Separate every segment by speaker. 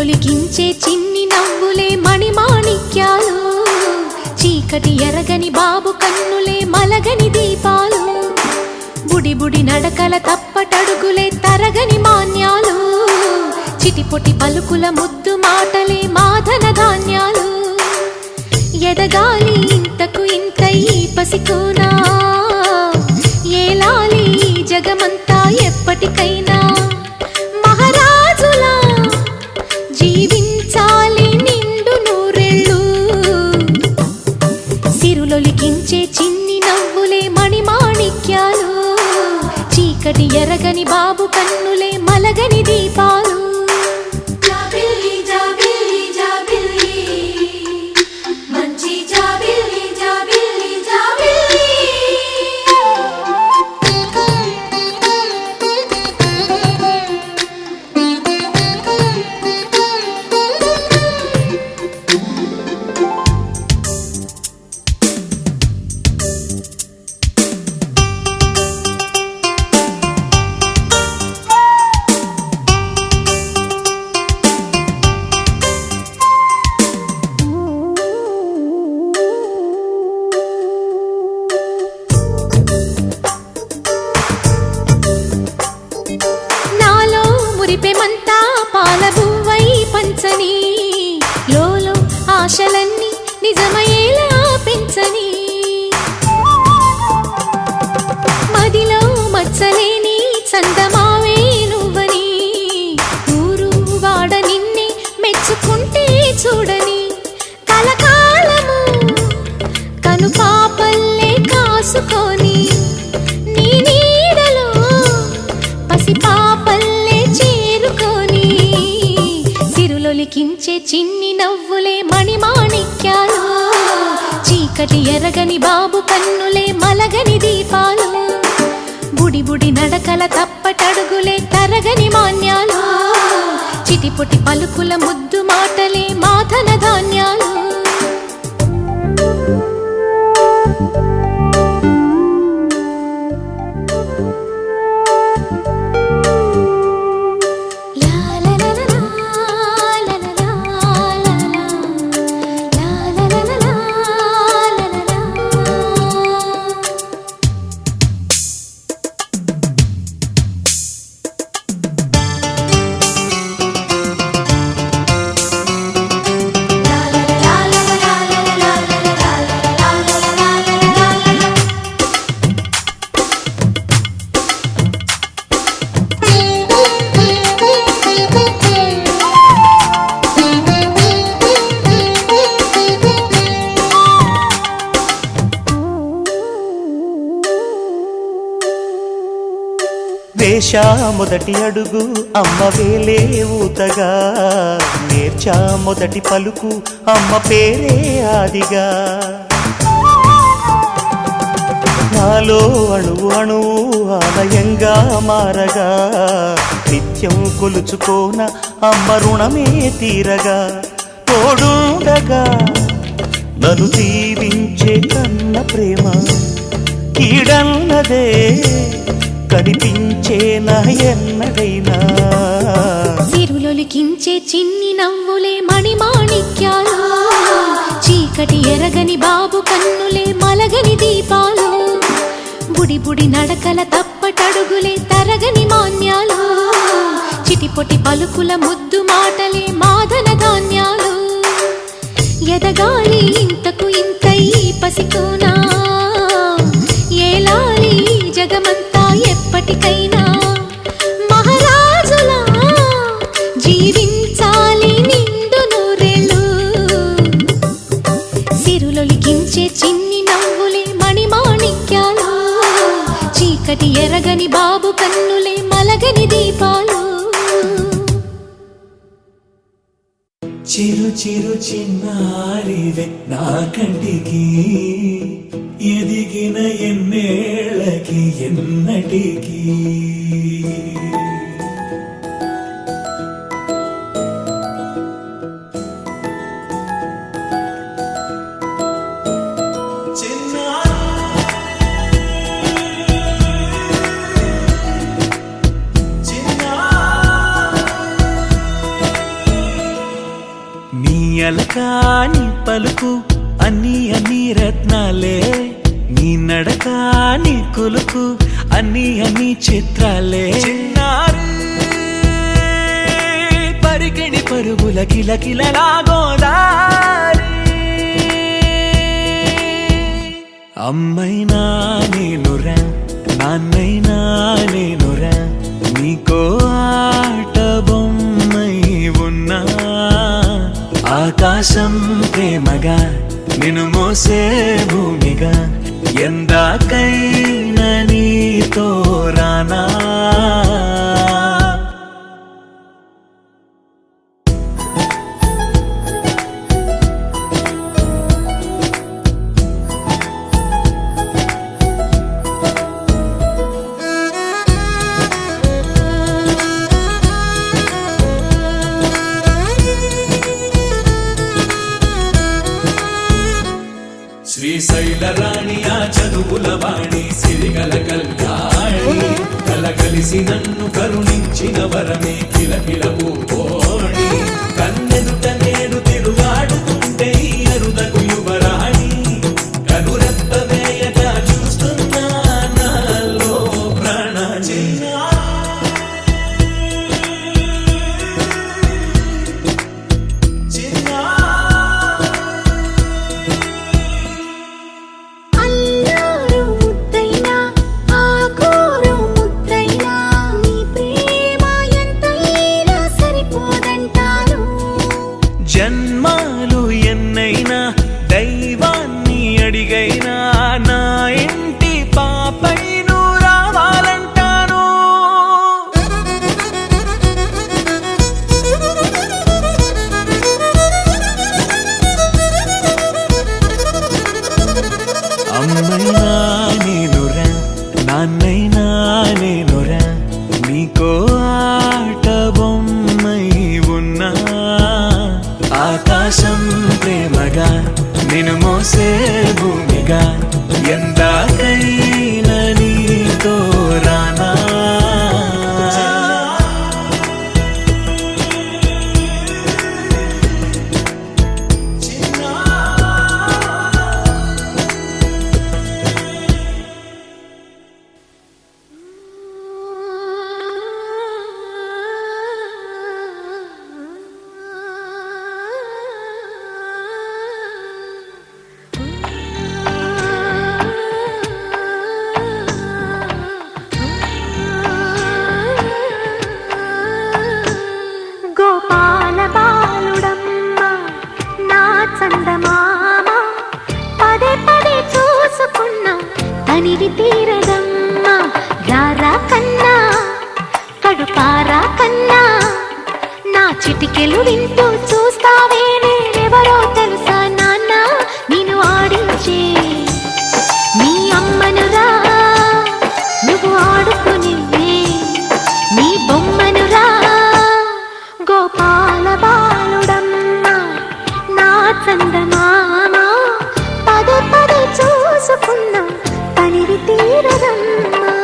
Speaker 1: సిరులొలికించే చిన్ని నవ్వులే మణిమాణిక్యాలు, చీకటి ఎరగని బాబు కన్నులే మలగని దీపాలు, బుడి బుడి నడకల తప్పటడుగులే తరగని మాన్యాలు, చిటిపొటి పలుకుల ముద్దు మాటలే మాధన ధాన్యాలు. ఎదగాలి ఇంతకు ఇంత ఈ పసికోనా, ఏలాలి జగమంతా ఎప్పటికైనా, మహారాజులా జీవించాలి నిండు నూరేళ్ళు. సిరులొలికించే చిన్ని నవ్వులే మణిమాణిక్యాలు, చీకటి ఎరగని బాబు కన్నులే మలగని దీపాలు. మురిపెమంతా పాలబువ్వై పంచని, లోలో ఆశలన్నీ నిజమయ్యేలా పెంచని, మదిలో మచ్చలేని చందమావే నువ్వని, ఊరు వాడ నిన్నే మెచ్చుకుంటే చూడని, కలకాలము కను పాపల్లే కాసుకొని, నీ నీడలో పసి పాపల్లే చేరుకొని. సిరులొలికించే చిన్ని నవ్వులే మణిమాణిక్యాలు, చీకటి ఎరగని బాబు కన్నులే మలగని దీపాలు, బుడి బుడి నడకల తప్పటడుగులే తరగని మాన్యాలు, చిటిపొటి పలుకుల ముద్దు మాటలే మాధన ధాన్యాలు.
Speaker 2: వేశా మొదటి అడుగు అమ్మ వేలే ఊతగా, నేర్చా మొదటి పలుకు అమ్మ పేరే ఆదిగా, నాలో అణువు అణువు ఆలయంగా మారగా, నిత్యం కొలుచుకోన అమ్మ రుణమే తీరగా, తోడుండగా నన్ను దీవించే కన్న ప్రేమ కీడన్నదే కనిపించేనా ఎన్నడైనా.
Speaker 1: సిరులొలికించే చిన్ని నవ్వులే మణిమాణిక్యాలు, చీకటి ఎరగని బాబు కన్నులే మలగని దీపాలు, బుడి బుడి నడకల తప్పటడుగులే తరగని మాన్యాలు, చిటిపొటి పలుకుల ముద్దు మాటలే మాధన ధాన్యాలు. ఎదగాలి ఇంతకు ఇంత ఈ పసికోనా, ఏలాలి జగమంతా ఎప్పటికైనా, మహారాజులా జీవించాలి నిండు నూరేళ్ళు. సిరులొలికించే చిన్ని నవ్వులే మణిమాణిక్యాలు, చీకటి ఎరగని బాబు కన్నులే మలగని దీపాలు.
Speaker 3: చిరు చిరు చిన్నారివే నా కంటికి, ఎదిగిన ఎన్నేళ్ళకి ఎన్నటికి. నలకాని పలుకు అన్ని అన్ని రత్నాలే నీ నడక నీ కులుకు అన్ని అన్ని చిత్రాలే చిన్నారి పరికిణి పరుగుల కిలకిలలాగోదారి అమ్మైనా నేనురా నాన్నైనా నేనురా నీకో ఆట బొమ్మై ఉన్నా ఆకాశం ప్రేమగా నిన్ను మోసే భూమిగా ఎందాకైనా నీతో రానా శ్రీశైల రాణి ఆ చదువుల వాణి సిరిగల కళ్యాణి కలగలిసి నన్ను కరుణించిన వరమే కిలకిల పూకోణి కన్నెదుట నేడు తిరుగాడుతుంటే ఈ అరుదకు యువరాణి కనురెప్ప వేయగా చూస్తున్నా నాలో ప్రాణ
Speaker 1: అల్లారు ముద్దైనా ఆకోరు ముద్దైనా నీ ప్రేమ ఎంతైనా సరిపోదంటాను
Speaker 3: జన్మాలు ఎన్నైనా దైవాన్ని అడిగైనా నా ఇంటి పాపై నువ్వు రావాలంటాను అమ్మైనా నేనురా నాన్నైనా నేనురా నీకో ఆట బొమ్మై ఉన్నా ఆకాశం ప్రేమగా నిన్ను మోసే భూమిగా ఎందాకైనా నీతో రానా
Speaker 1: గోపాల బాలుడమ్మ నా చందమామ పదే పదే చూసుకున్నా తనివి తీరదమ్మ రారా కన్నా కడుపారా కన్నా నా చిటికెలు వింటూ చూస్తావే నేనెవరో తెలుసా నాన్న నేను ఆడించే నీ అమ్మనురా నువ్వు ఆడుకునే నీ బొమ్మనురా గోపాల బాలుడమ్మ నా చందమామ పదే పదే చూసుకున్నా తనివి తీరదమ్మా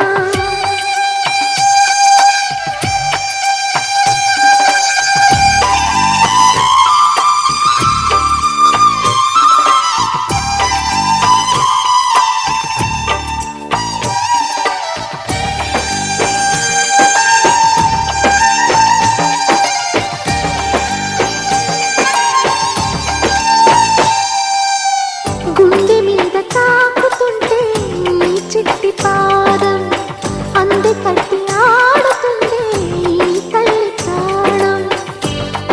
Speaker 1: గుండె మీద తాకుతుంటే నీ చిట్టి పాదం అంది కట్టి ఆడుతుంది ఈ తల్లి ప్రాణం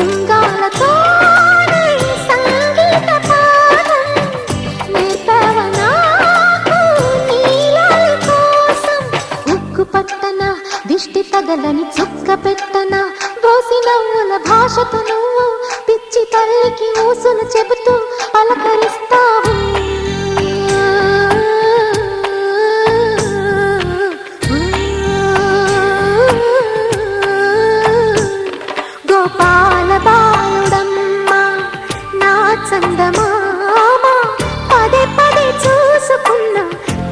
Speaker 1: ఉంగాలతోనే సంగీత పాదం నేర్పవ నాకు నీలాలి కోసం ఉక్కు పట్టన దిష్టి తగలని చుక్క పెట్టన దోసి నవ్వుల భాషతో నువ్వు పిచ్చి తల్లికి ఊసులు చెబుతూ పలకరిస్తావు గోపాల బాలుడమ్మ నా చందమామ పదే పదే చూసుకున్నా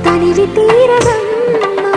Speaker 1: తనివి తీరదమ్మా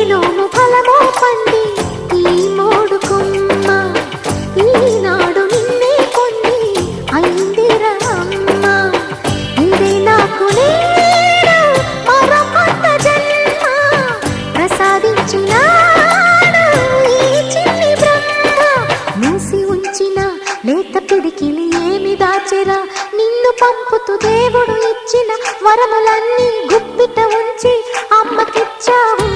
Speaker 1: నోము ఫలమో పండి ఈ మోడు కొమ్మ ఈనాడు నిన్నే కొన్ని అయిందిరా అమ్మ ఇదే నాకు నేడు మరో కొత్త జన్మ ప్రసాదించినాడు ఈ చిన్ని బ్రహ్మ మూసి ఉంచిన లేత పిడికిలి ఏమి దాచెరా నిన్ను పంపుతూ దేవుడు ఇచ్చిన వరములన్నీ గుప్పిట ఉంచి అమ్మకిచ్చావు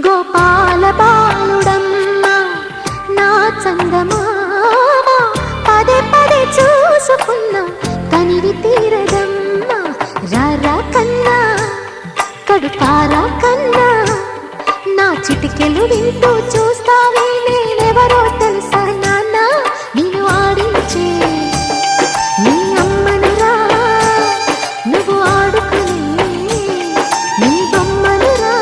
Speaker 1: గోపాల బాలుడమ్మ నా చందమామ పదే పదే చూసుకున్నా తనివి తీరదమ్మ రారా కన్నా కడుపారా కన్నా నా చిటికెలు వింటూ చూస్తావే నేనెవరో తెలుసా నాన్న నిన్ను ఆడించే నీ అమ్మనురా నువ్వు ఆడుకునే నీ బొమ్మనురా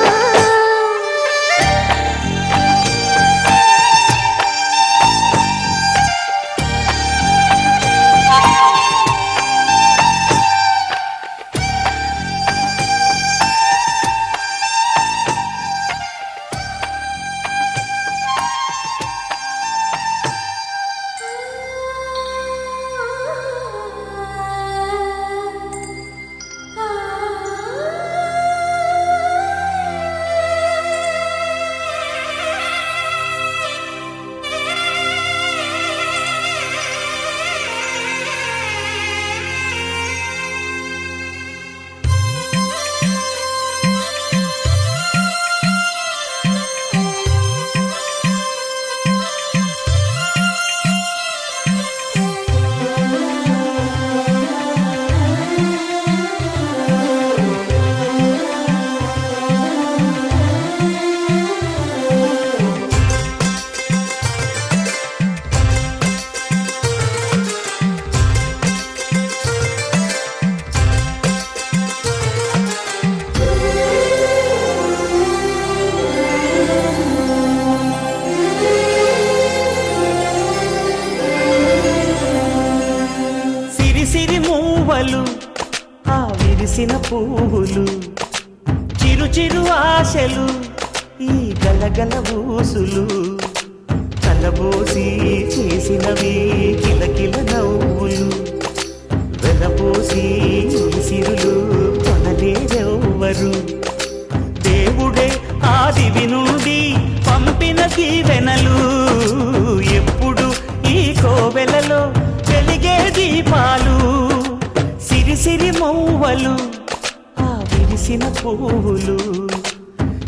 Speaker 2: ఆ విరిసిన పువ్వులు చిరు చిరు ఆశలు ఈ గలగల ఊసులు కలబోసి చేసినవి కిలకిల నవ్వులు వెలబోసి సిరులు కొనలేరెవ్వరు దేవుడే ఆదివి నుండి పంపిన దీవెనలు ఎప్పుడు ఈ కోవెలలో వెలిగే దీపాలు సిరి మౌవలు ఆ విరిసిన పువ్వులు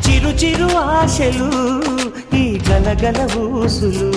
Speaker 2: చిరు చిరు ఆశలు ఈ గలగల ఊసులు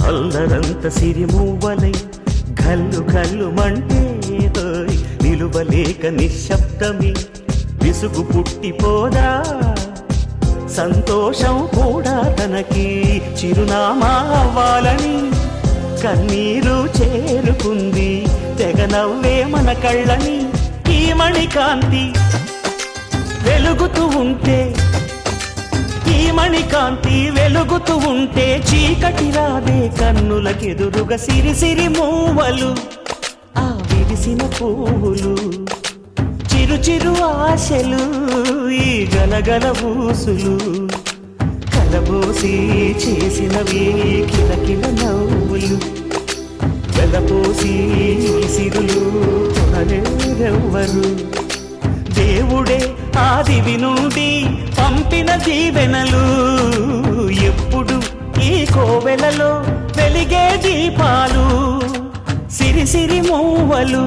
Speaker 2: అల్లరంత సిరిమూవలై గల్లు గల్లు మంటే నిలువలేక నిశ్శబ్దమి విసుగు పుట్టిపోదా సంతోషం కూడా తనకి చిరునామా అవ్వాలని కన్నీరు చేరుకుంది తెగ నవ్వే మన కళ్ళని ఈ మణికాంతి వెలుగుతూ ఉంటే ఈ మణికాంతి వెలుగుతూ ఉంటే చీకటి రాదే కన్నులకెదురుగా సిరి సిరి మూవలు ఆ విరిసిన పువ్వులు చిరు చిరు ఆశలు ఈ గలగల ఊసులు కలబోసి చేసినవి కిలకిల నవ్వులు వలపోసి సిరులు కొనలేరెవ్వరు దేవుడే ఆదివి నుండి పంపిన దీవెనలు ఎప్పుడు ఈ కోవెలలో వెలిగే దీపాలు సిరిసిరి మూవలు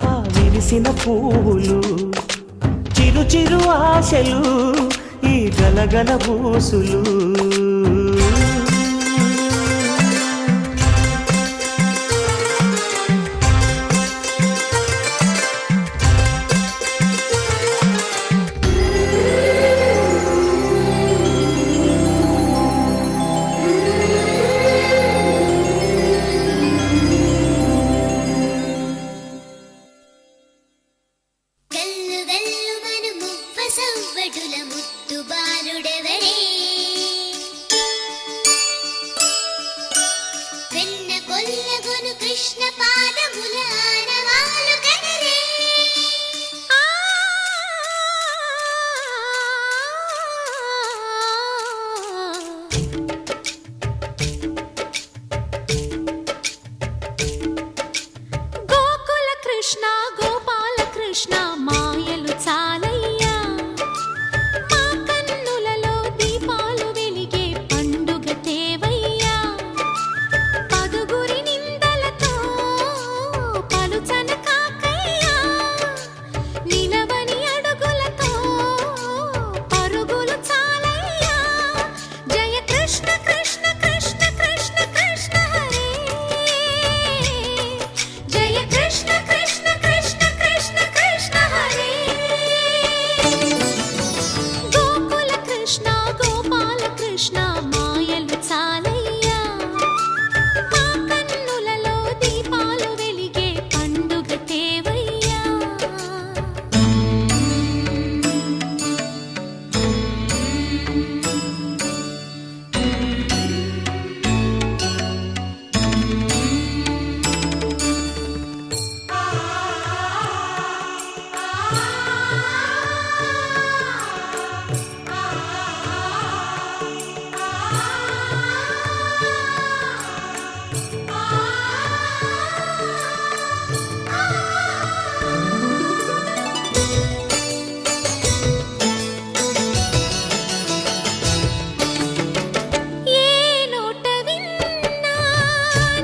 Speaker 2: ఆ విరిసిన పువ్వులు చిరు చిరు ఆశలు ఈ గలగల బూసులు
Speaker 1: గల్లు గల్లు మను మువ్వ సవ్వడుల ముద్దు బాలుడెవరే వెన్న కొల్లగొను కృష్ణ పాదముల ఆనవాలు కనరే గోకుల కృష్ణ గోపాల కృష్ణ మాయలు చాలయ్యా మా కన్నులలో దీపాలు వెలిగే పండుగ తేవయ్యా పదుగురి నిందలతో పలుచన కాకయ్యా నిలవని అడుగులతో పరుగులు చాలయ్యా జయ కృష్ణ కృష్ణ కృష్ణ కృష్ణ కృష్ణ హరే జయ కృష్ణ కృష్ణ కృష్ణ కృష్ణ కృష్ణ హరే గోకుల కృష్ణ గోపాల కృష్ణ మాయలు చాలయ్యా మా కన్నులలో దీపాలు వెలిగే పండుగ తేవయ్యా ఏ నోట విన్నా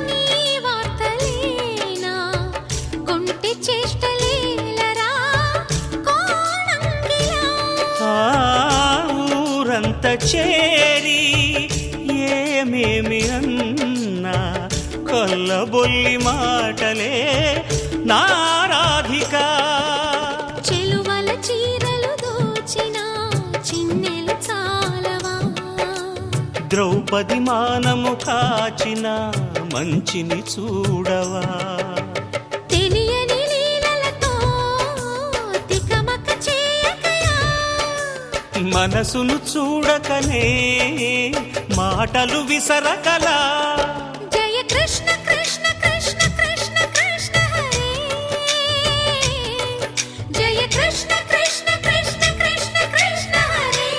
Speaker 1: నీ వార్తలేనా కొంటె చేష్టలేలరా కోణంగిలా
Speaker 2: ఆ ఊరంత చేరి ఏమేమి అన్నా కొల్లబొల్లి మాటలే నారాధిక
Speaker 1: చెలువల చీరలు దోచిన చిన్నెలు చాలవా
Speaker 2: ద్రౌపది మానము కాచిన మంచిని చూడవా
Speaker 1: తెలియని లీలలతో తికమక చేయకయా
Speaker 2: మనసును చూడకనే మాటలు విసరకలా
Speaker 1: జయ కృష్ణ కృష్ణ కృష్ణ కృష్ణ కృష్ణ హరే జయ కృష్ణ కృష్ణ కృష్ణ కృష్ణ కృష్ణ హరే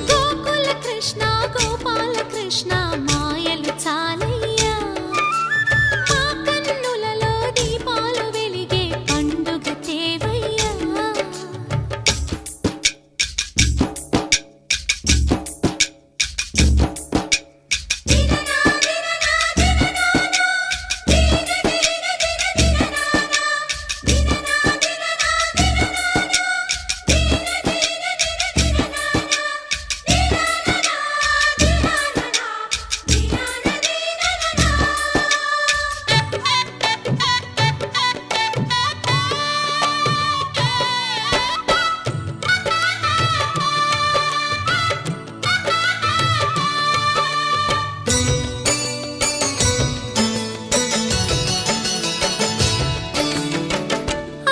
Speaker 1: గోకుల కృష్ణ గోపాల కృష్ణ మాయలు చాలయ్యా మా కన్నులలో దీపాలు వెలిగే పండుగ తేవయ్యా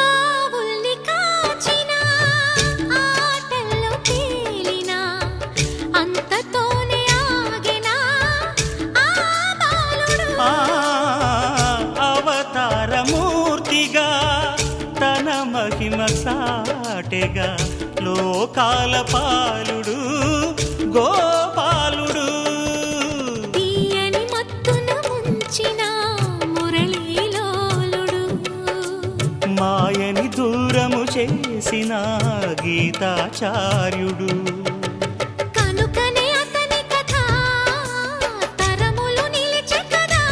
Speaker 1: ఆవుల్ని కాచిన ఆటల్లో తేలిన అంతతోనే ఆగిన ఆ బాలుడు
Speaker 2: అవతారమూర్తిగా తన మహిమ సాటెగా లోకాల పాలుడు గోపాలుడు
Speaker 1: తీయని మత్తున
Speaker 2: మాయని దూరము చేసిన గీతాచార్యుడు.
Speaker 1: కనుకనే అతని కథ తరములు నిలిచే కదా.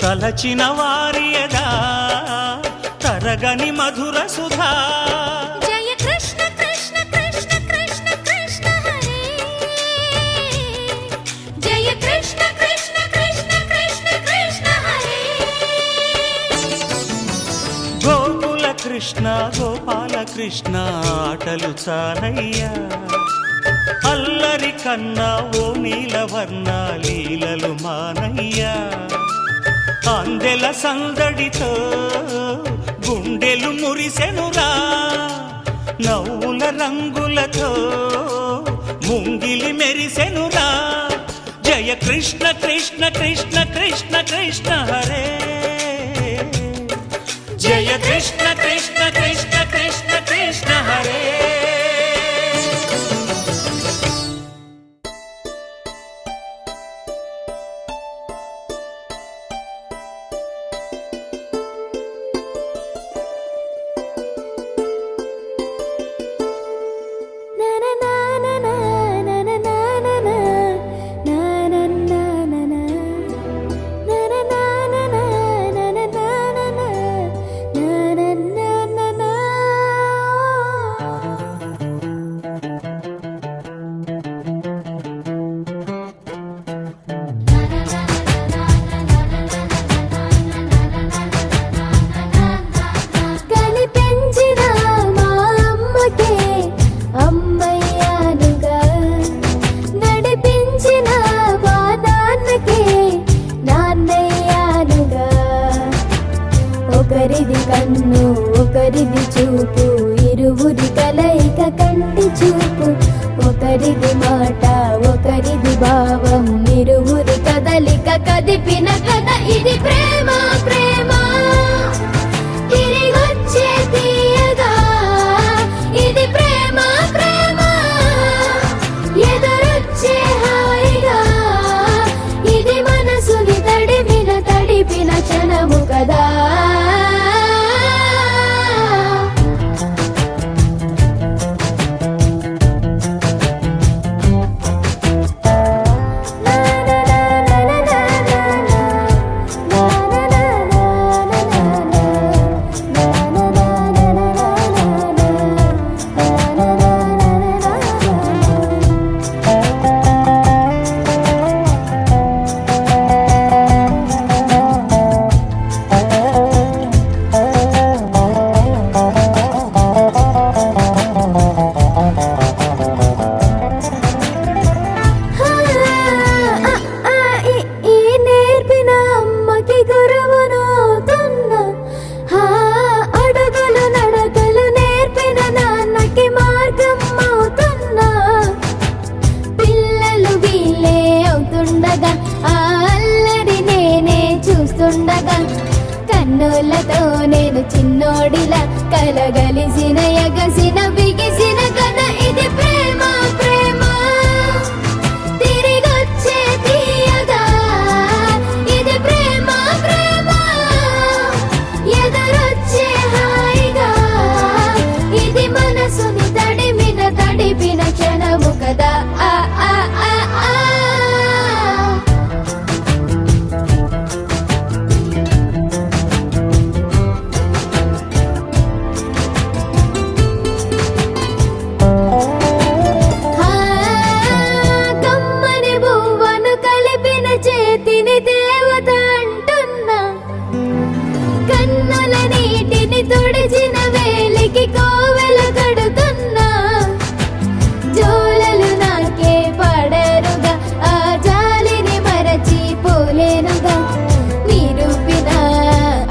Speaker 2: తలచిన వారియదా తరగని మధుర సుధా.
Speaker 1: జయ కృష్ణ కృష్ణ కృష్ణ కృష్ణ కృష్ణ హరే. జయ కృష్ణ కృష్ణ కృష్ణ కృష్ణ కృష్ణ హరే.
Speaker 2: గోకుల కృష్ణ గోపాల కృష్ణ ఆటలు చాలయ్యా. అల్లరి కన్నా ఓ నీలవర్ణ లీలలు మానయ్యా. అందెల సందడితో గుండెలు మురిసెనురా. నవ్వుల రంగులతో ముంగిలి మెరిసెనురా. జయ కృష్ణ కృష్ణ కృష్ణ కృష్ణ కృష్ణ హరే. జయ కృష్ణ కృష్ణ కృష్ణ కృష్ణ కృష్ణ హరే.
Speaker 4: కనిపించిన మా అమ్మకే అమ్మయ్యానుగా. నడిపించిన మా నాన్నకే నాన్నయ్యానుగా. ఒకరిది కన్ను ఒకరిది చూపు ఇరువురి కలయిక కంటి చూపు. ఒకరిది మాట ఒకరిది భావం ఇరువురి కదలిక కదిపిన కథ ఇది ప్రేమ ప్రేమ. తిరిగొచ్చే తీయగా ఇది ప్రేమ ప్రేమ. ఎదురొచ్చే హాయిగా ఇది మనసుని తడిపిన క్షణము కదా. కన్నులతో నేను చిన్నోడిలా కలగలిసిన ఎగసిన బిగిసిన కథ ఇది ప్రేమ ప్రేమ. తిరిగొచ్చే తీయగా ఇది ప్రేమ ప్రేమ. ఎదురొచ్చే హాయిగా ఇది మనసుని తడిపిన క్షణము కదా. ఆ ఆ ఆ ఆ. తుడిచిన వేలికి కోవెల కడుతున్నా. జోలలు నాకే పడరుగా ఆ జాలిని మరచి పోలేనుగా. నిరూపిన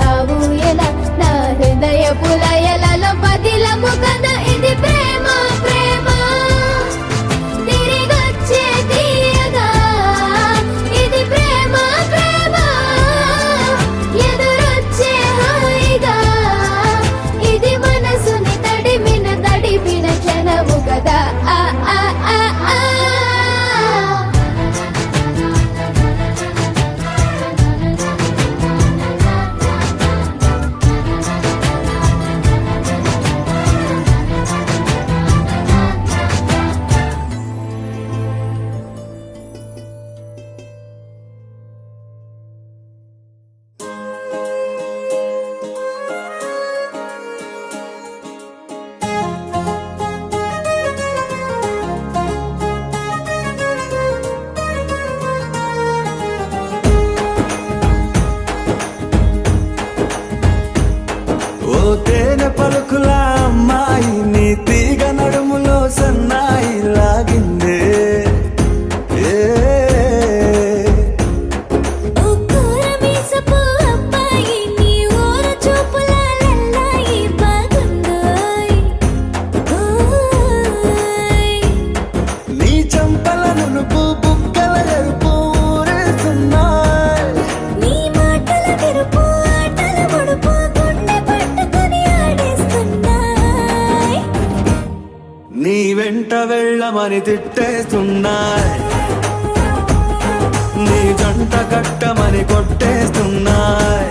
Speaker 4: ఆ ఊయల నా హృదయ పులయలలో పదిలము కదా ఇది ప్రేమ ప్రేమ. తిరిగొచ్చే తీయగా ఇది ప్రేమ ప్రేమ. ఎదురొచ్చే హాయిగా ఇది
Speaker 3: తేనె పలుకుల అమ్మాయి నీ తీగ నడుములో సన్నాయి లాగిందే ఏ.
Speaker 4: ఓ కూరమీసపు అబ్బాయి నీ ఊరు చూపుల లల్లాయి బాగుందోయ్ ఓయ్.
Speaker 3: నీ చంపల నునుపు బుగ్గల ఎరుపు ఊరేస్తున్నాయి.
Speaker 4: నీ మాటల విరుపు ఆటల ముడుపు గుండె పట్టుకొని ఆడేస్తున్నాయ్.
Speaker 3: నీ వెంట వెళ్ళమని తిట్టేస్తున్నాయి. నీ జంట కట్టమని కొట్టేస్తున్నాయి.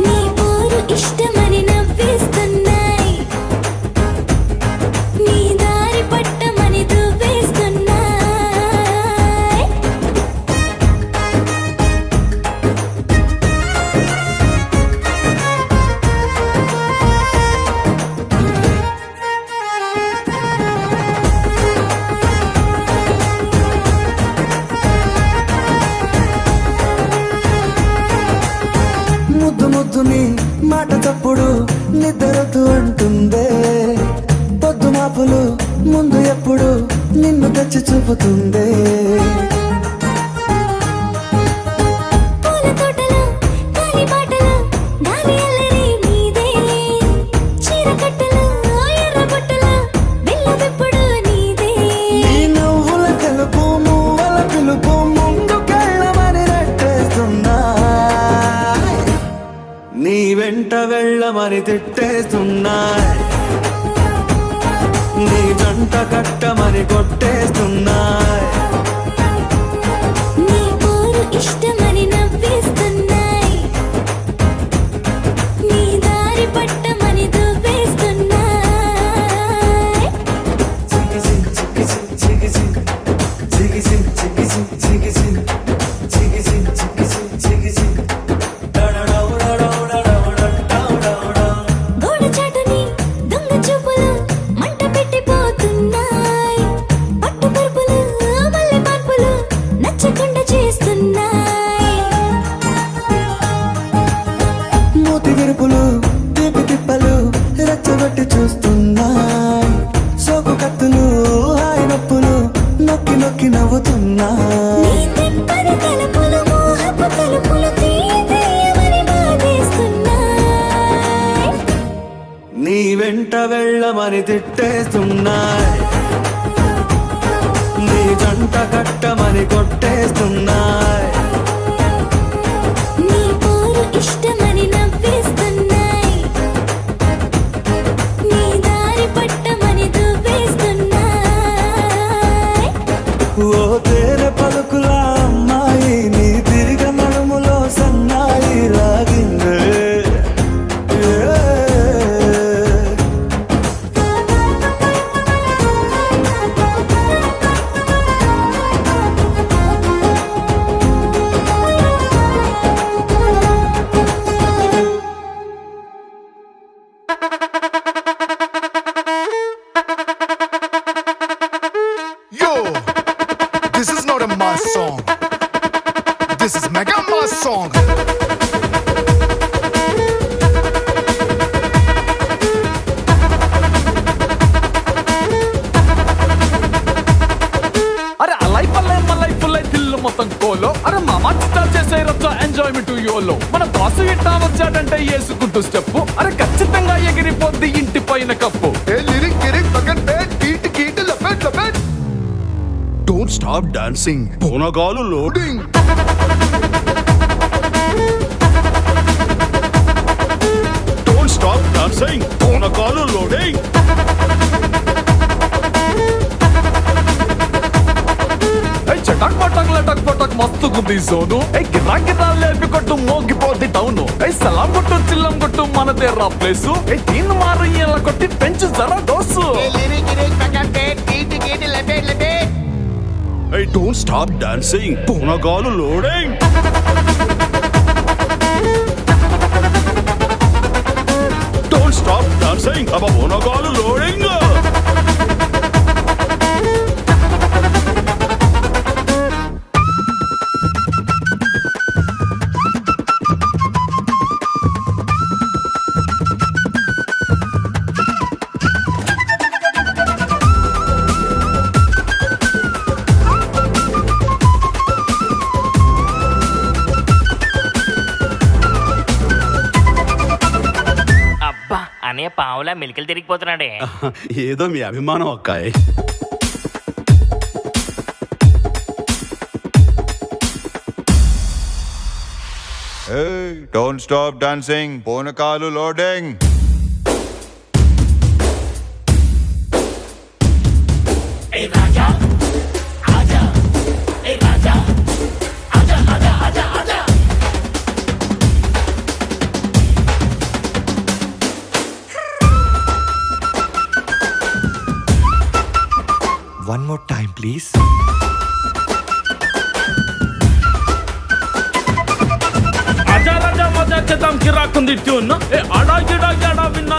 Speaker 4: నీ పోరు ఇష్టమని నవ్వేస్తున్నాయ్. నీ దారి పట్టమని దువ్వేస్తున్నాయ్.
Speaker 3: ముద్దు ముద్దుని మాట తప్పుడు నిద్రతూ అంటుందే. పొద్దు మాపులు ముందు ఎప్పుడు నిన్ను తెచ్చి చూపుతుందే.
Speaker 4: పూల తోటలో గాలి బాటలో గాలి అల్లరి నీదే. చీర కట్టలో ఎర్ర బుట్టలో బిల్ల విప్పుడు నీదే.
Speaker 3: నీ నవ్వుల తెలుపు మువ్వల పిలుపు ముందుకెళ్ళమని నెట్టేస్తున్నాయి. నీ వెంట వెళ్ళమని తిట్టేస్తున్నాయి. నీ జంట కట్టమని కొట్టేస్తున్నాయి.
Speaker 4: నీ పోరు ఇష్టమని నవ్వేస్తున్నాయ్. నీ దారి పట్టమని దువ్వేస్తున్నాయ్. గోడ చాటుని దొంగ చూపులు మంట పెట్టిపోతున్నాయ్. పట్టు పరుపులు మల్లె మార్పులు నచ్చకుండా చేస్తున్నాయ్.
Speaker 3: మూతి విరుపులు తీపి తిప్పలు రెచ్చగొట్టి చూస్తున్నాయి. సోకు కత్తులు హాయి నొప్పులు నొక్కి నొక్కి నవ్వుతున్నాయి.
Speaker 4: నీ తెప్పని తలుపులు మోహపు తలుపులు తీయమని బాధేస్తున్నాయ్.
Speaker 3: నీ వెంట వెళ్ళమని తిట్టేస్తున్నాయి. నీ జంట కట్టమని కొట్టేస్తున్నాయి.
Speaker 4: నీ పోరు ఇష్టమని నవ్వేస్తున్నాయ్. నీ దారి పట్టమని దువ్వేస్తున్నాయ్.
Speaker 3: ఓ తేనె పలుకుల అమ్మాయి నీ తిరిగ నడుములో సన్నాయి లాగిందే ఏ.
Speaker 5: Yo, this is not a mass song. This is mega mass song.
Speaker 6: అరే అలై పల్లై మల్లై పుల్లై పిల్లు మొత్తం కోలో. అరే మామ స్టార్ట్ చేసే రచ్చ ఎంజాయ్మెంట్ యోలో. మన బాసు ఇట్టా వచ్చాడంటే వేసుకుంటూ స్టెప్. అరే ఖచ్చితంగా ఎగిరిపోద్ది ఇంటి పైన cup.
Speaker 5: Hey, lyric, lyric, bucket, bed, beat, kit, lapet, lapet. Don't stop dancing. Bonagalu loading. Don't stop dancing. Bonagalu loading.
Speaker 6: A చటాక్ పటాక్ లటాక్ పటాక్ మస్తుగుంది zone. ఏ గిరా గిరా లేపి కొట్టు మోగిపోద్ది టౌను. ఏ సలాం కొట్టు చిల్లం కొట్టు మనదే రా ప్లేసు. ఏ తీన్ మారు ఇలా కొట్టి పెంచు జరా dose.
Speaker 5: Hey, don't stop dancing. Bonagalu loading. Don't stop dancing. Abba Bonagalu loading.
Speaker 2: అన్నయ్య పావులా మెలికలు తిరిగిపోతున్నాడే.
Speaker 5: ఏదో మీ అభిమానం అక్కాయ్.
Speaker 7: Hey, don't stop dancing. Ponakalu loading.
Speaker 8: One more time, please.
Speaker 6: ఆజా రాజా మజా చేద్దాం కిరాకుంది ట్యూన్. ఏ ఆడా గిడా యాడా విన్నా